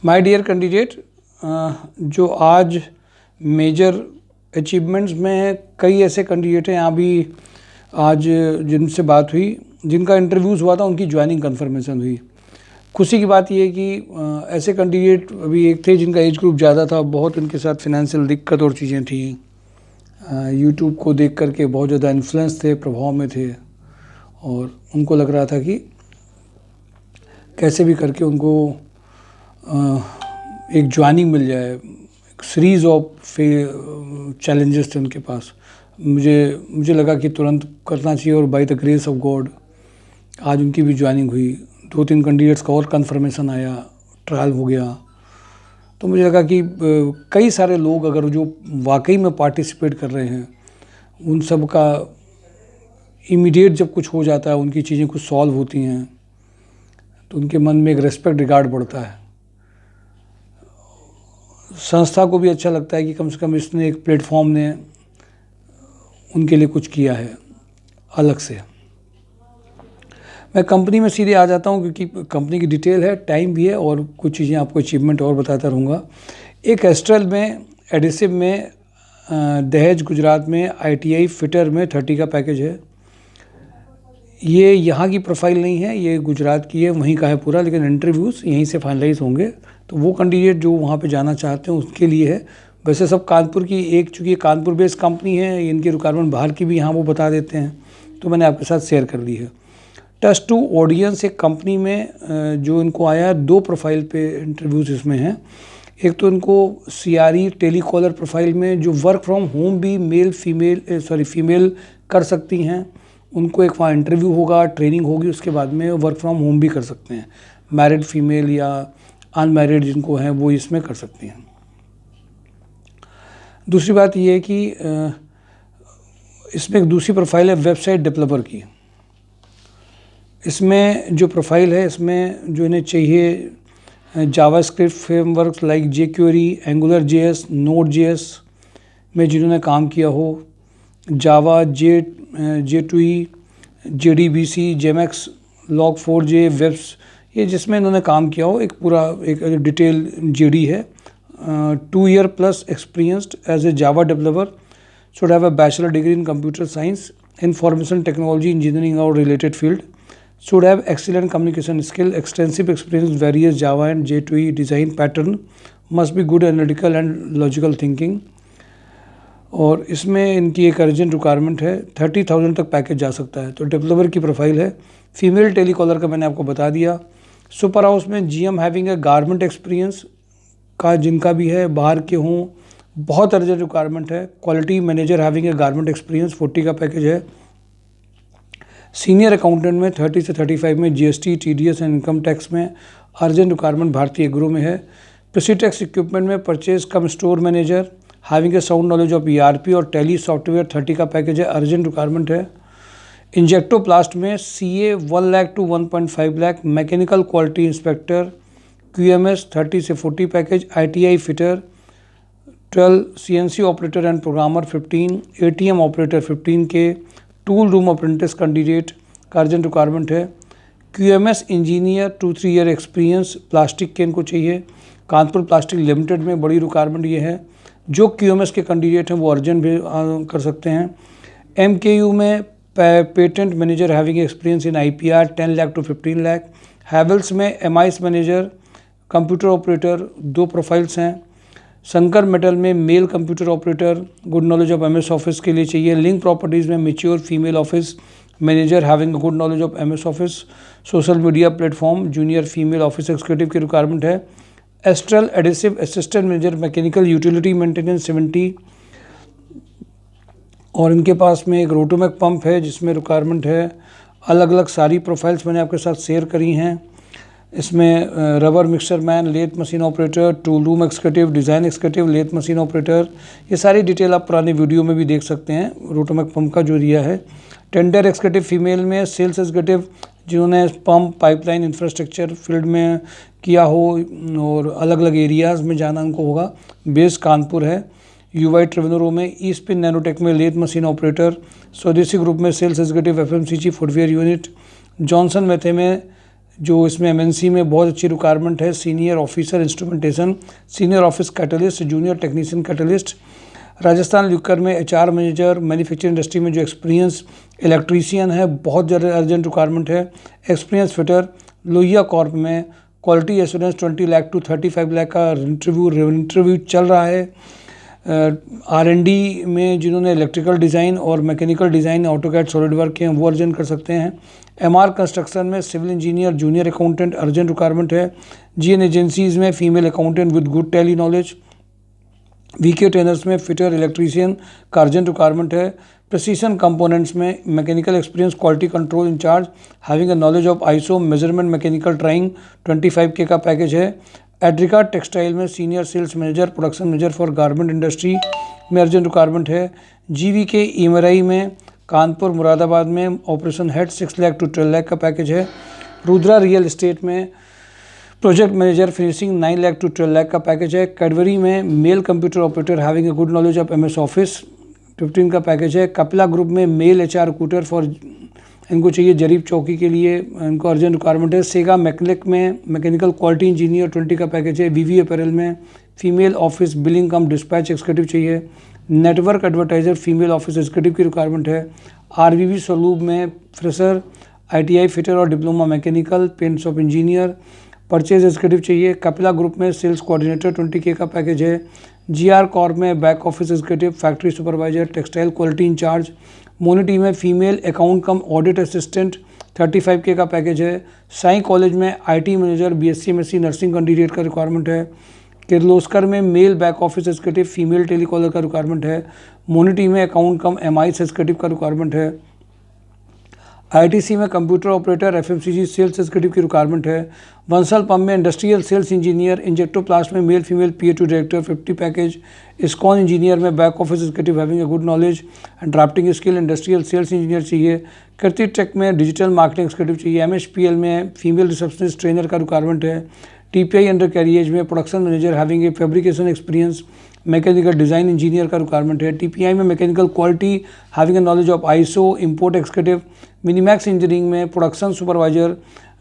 My dear candidate, जो आज major achievements में कई ऐसे कैंडिडेट हैं यहाँ भी आज जिनसे बात हुई, जिनका इंटरव्यूज़ हुआ था, उनकी ज्वाइनिंग कंफर्मेशन हुई। खुशी की बात यह है कि ऐसे कैंडिडेट अभी एक थे जिनका एज ग्रुप ज़्यादा था, बहुत उनके साथ फिनेंशियल दिक्कत और चीज़ें थी। यूट्यूब को देख करके बहुत ज़्यादा इन्फ्लुएंस थे, प्रभाव में थे और उनको लग रहा था कि कैसे भी करके उनको एक ज्वाइनिंग मिल जाए। एक सीरीज़ ऑफ चैलेंजेस थे उनके पास। मुझे लगा कि तुरंत करना चाहिए और by the grace of God आज उनकी भी ज्वाइनिंग हुई। 2-3 कैंडिडेट्स का और कंफर्मेशन आया, ट्रायल हो गया। तो मुझे लगा कि कई सारे लोग अगर जो वाकई में पार्टिसिपेट कर रहे हैं, उन सब का इमीडिएट जब कुछ हो जाता है, उनकी चीज़ें कुछ सॉल्व होती हैं, तो उनके मन में एक रेस्पेक्ट रिगार्ड बढ़ता है। संस्था को भी अच्छा लगता है कि कम से कम इसने एक प्लेटफॉर्म ने उनके लिए कुछ किया है अलग से। मैं कंपनी में सीधे आ जाता हूँ क्योंकि कंपनी की डिटेल है, टाइम भी है और कुछ चीज़ें आपको अचीवमेंट और बताता रहूँगा। एक एस्ट्रल में एडिसिव में दहेज गुजरात में ITI फिटर में 30 का पैकेज है। ये यहाँ की प्रोफाइल नहीं है, ये गुजरात की है, वहीं का है पूरा, लेकिन इंटरव्यूज़ यहीं से फाइनलाइज होंगे। तो वो कैंडिडेट जो वहाँ पे जाना चाहते हैं उसके लिए है। वैसे सब कानपुर की, एक चूँकि कानपुर बेस्ड कंपनी है, इनकी रिक्वायरमेंट बाहर की भी यहाँ वो बता देते हैं, तो मैंने आपके साथ शेयर कर दी है। टेस्ट टू ऑडियंस एक कंपनी में जो इनको आया 2 प्रोफाइल पे इंटरव्यूज़ इसमें हैं। एक तो इनको CRE टेलीकॉलर प्रोफाइल में जो वर्क फ्रॉम होम भी फीमेल कर सकती हैं, उनको एक वहाँ इंटरव्यू होगा, ट्रेनिंग होगी, उसके बाद में वर्क फ्रॉम होम भी कर सकते हैं। मैरिड फीमेल या अनमैरिड जिनको हैं वो इसमें कर सकती हैं। दूसरी बात ये है कि इसमें एक दूसरी प्रोफाइल है वेबसाइट डेवलपर की। इसमें जो प्रोफाइल है, इसमें जो इन्हें चाहिए JavaScript frameworks like jQuery, AngularJS, Node.js में जिन्होंने काम किया हो, जावा, J2E, JDBC, जेमैक्स, log4j, वेब्स, ये जिसमें इन्होंने काम किया हो, एक पूरा एक डिटेल JD है। 2 year plus experienced as a Java developer, should have a bachelor degree in computer science, information technology, engineering or related field, should have excellent communication skill, extensive experience with various Java and J2E design pattern, must be good analytical and logical thinking। और इसमें इनकी एक urgent requirement है, 30,000 तक package जा सकता है। तो डेवलपर की प्रोफाइल है। फीमेल टेलीकॉलर का मैंने आपको बता दिया। सुपर हाउस में GM having a garment experience का जिनका भी है, बाहर के हों, बहुत अर्जेंट रिक्वायरमेंट है। क्वालिटी मैनेजर हैविंग ए गारमेंट एक्सपीरियंस 40 का पैकेज है। सीनियर अकाउंटेंट में 30 से 35 में GST, TDS and income tax में अर्जेंट रिक्वायरमेंट भारतीय एग्रो में है। प्रेसीटेक्स इक्विपमेंट में purchase come store manager having A sound knowledge of ERP और टेली सॉफ्टवेयर 30 का पैकेज है, अर्जेंट रिक्वायरमेंट है। इंजेक्टोप्लास्ट में CA 1 lakh to 1.5 lakh, mechanical quality inspector QMS 30 से 40 package, ITI fitter 12, CNC operator and programmer 15, ATM operator 15 K, tool room apprentice candidate का urgent requirement है। QMS engineer 2-3 year experience plastic के इनको चाहिए। कानपुर प्लास्टिक लिमिटेड में बड़ी रिक्वायरमेंट ये है। जो QMS के कैंडिडेट हैं वो अर्जेंट भी कर सकते हैं। MKU में patent manager having experience in IPR 10 lakh to 15 lakh. Havells में MIS manager, computer operator 2 profiles हैं। शंकर मेटल में male computer operator, good knowledge of MS office के लिए चाहिए। लिंक प्रॉपर्टीज़ में mature female office manager having good knowledge of MS office. Social media platform junior female office executive की requirement है। Astral adhesive assistant manager mechanical utility maintenance 70, और इनके पास में एक रोटोमैक पंप है जिसमें रिक्वायरमेंट है। अलग अलग सारी प्रोफाइल्स मैंने आपके साथ शेयर करी हैं। इसमें rubber mixer man, lathe machine operator, tool room executive, design executive, lathe machine operator, ये सारी डिटेल आप पुराने वीडियो में भी देख सकते हैं। रोटोमैक पंप का जो दिया है। टेंडर एक्जीक्यूटिव फीमेल में सेल्स एक्जीक्यूटिव जिन्होंने पंप पाइपलाइन इंफ्रास्ट्रक्चर फील्ड में किया हो और अलग अलग एरियाज़ में जाना उनको होगा। बेस कानपुर है। UI ट्रेवनरो में, ईस्पिन नैनोटेक में lathe machine operator, Swadeshi group में sales executive FMCG footwear unit, Johnson Matthey में जो इसमें एमएनसी में बहुत अच्छी रिक्वायरमेंट है, senior officer instrumentation, senior office catalyst, junior technician catalyst. Rajasthan ल्यूकर में एचआर मैनेजर, मैन्युफैक्चरिंग इंडस्ट्री में जो एक्सपीरियंस इलेक्ट्रीशियन है, बहुत ज़्यादा अर्जेंट रिक्वायरमेंट है। एक्सपीरियंस फिटर, लोहिया कॉर्प में quality assurance 20 lakh to 35 lakh का इंटरव्यू चल रहा है। R&D में जिन्होंने इलेक्ट्रिकल डिज़ाइन और mechanical design, autocad, solid work के हैं, वो अर्जेंट कर सकते हैं। MR कंस्ट्रक्शन में civil engineer, junior accountant urgent requirement है। GN एजेंसीज़ में female accountant with good tally knowledge. VK trainers में फिटर इलेक्ट्रीशियन का अर्जेंट रिक्वायरमेंट है। प्रिसीशन कंपोनेंट्स में mechanical experience, quality control in-charge, having a knowledge of ISO measurement, mechanical drawing, 25K का package है। Adrika textile में senior sales manager, production manager for garment industry में urgent requirement है। GVK EMRI में कानपुर मुरादाबाद में operation head 6 lakh to 12 lakh का package है। Rudra real estate में project manager finishing 9 lakh to 12 lakh का पैकेज है। कैडबरी में male computer operator having a good knowledge of MS office 15 का पैकेज है। कपिला ग्रुप में मेल HR रिक्रूटर फॉर, इनको चाहिए जरीब चौकी के लिए, इनको अर्जेंट रिक्वायरमेंट है। सेगा मैकनिक में मैकेनिकल क्वालिटी इंजीनियर 20 का पैकेज है। VV अपैरल में female office billing cum dispatch executive चाहिए। Network advertiser female office executive की रिक्वायरमेंट है। RVV स्वरूप में फ्रेशर, ITI फिटर और diploma mechanical, paint shop engineer, purchase executive चाहिए। कपिला ग्रुप में सेल्स कोऑर्डिनेटर 20K का पैकेज है। GR कॉर्प में back office executive, factory supervisor, textile quality incharge. मोनिटी में female account cum audit assistant 35K का package है। साई कॉलेज में IT manager, BSc MSc nursing candidate का रिक्वायरमेंट है। किर्लोस्कर में male back office executive, female telecaller का रिक्वायरमेंट है। मोनिटी में अकाउंट कम MI एग्जीक्यूटिव का रिक्वायरमेंट है। ITC में computer operator, FMCG sales executive की रिक्वायरमेंट है। बंसल पंप में इंडस्ट्रियल सेल्स इंजीनियर, इंजेक्टोप्लास्ट में male female PA2 director 50 package. ISKCON engineer में back office executive having a good knowledge and drafting skill, industrial sales engineer चाहिए। Kirti tech में digital marketing executive चाहिए। MHPL में female receptionist trainer का requirement है। TPI under carriage में production manager having a fabrication experience, mechanical design engineer का requirement है। TPI में mechanical quality having a knowledge of ISO, import executive. Minimax engineering में production supervisor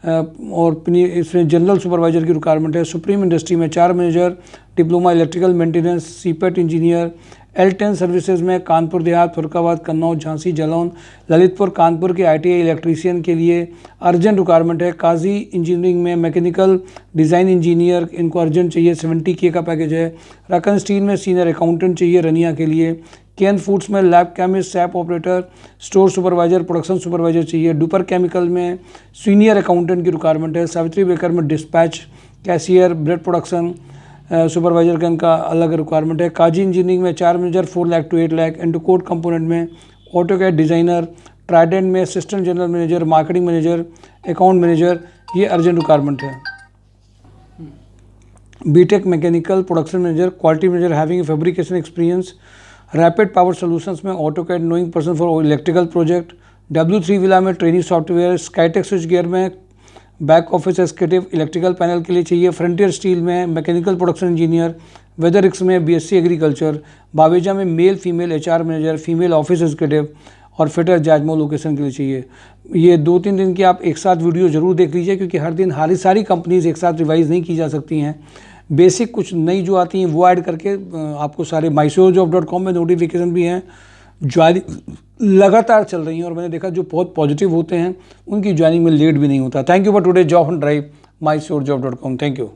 और इसमें general supervisor की रिक्वायरमेंट है। सुप्रीम इंडस्ट्री में HR manager, diploma electrical maintenance, CPET engineer. L10 services में कानपुर देहात, फरुखाबाद, कन्नौज, झांसी, जालौन, ललितपुर, कानपुर के ITI इलेक्ट्रीशियन के लिए अर्जेंट रिक्वायरमेंट है। काजी इंजीनियरिंग में मैकेनिकल डिज़ाइन इंजीनियर, इनको अर्जेंट चाहिए, 70K का पैकेज है। रकन स्टील में सीनियर अकाउंटेंट चाहिए रनिया के लिए। केन फूड्स में lab chemist, SAP operator, store supervisor, production supervisor चाहिए। डुपर केमिकल में सीनियर अकाउंटेंट की रिक्वायरमेंट है। सावित्री बेकर में dispatch cashier, bread production supervisor का इनका अलग रिक्वायरमेंट है। काजी इंजीनियरिंग में HR manager 4 lakh to 8 lakh. इंटरकोड component में ऑटोकैड डिज़ाइनर, ट्राइडेंट में assistant general manager, marketing manager, account manager, ये अर्जेंट रिक्वायरमेंट है। BTech mechanical production manager, quality manager having fabrication experience. Rapid power solutions में AutoCAD knowing person for electrical project. W3 villa में training software. Skytech switch gear में back office executive electrical panel के लिए चाहिए। Frontier steel में mechanical production engineer. वेदरिक्स में BSc agriculture. Baweja में male female HR manager, female office executive और फिटर जाजमो लोकेशन के लिए चाहिए। ये 2-3 दिन की आप एक साथ वीडियो ज़रूर देख लीजिए, क्योंकि हर दिन सारी कंपनीज़ एक साथ रिवाइज़ नहीं की जा सकती हैं। बेसिक कुछ नई जो आती हैं वो ऐड करके आपको सारे mysurjob.com में नोटिफिकेशन भी हैं, ज्वाइनिंग लगातार चल रही हैं, और मैंने देखा जो बहुत पॉजिटिव होते हैं उनकी ज्वाइनिंग में लेट भी नहीं होता। Thank you for today job on drive, mysurjob.com। Thank you.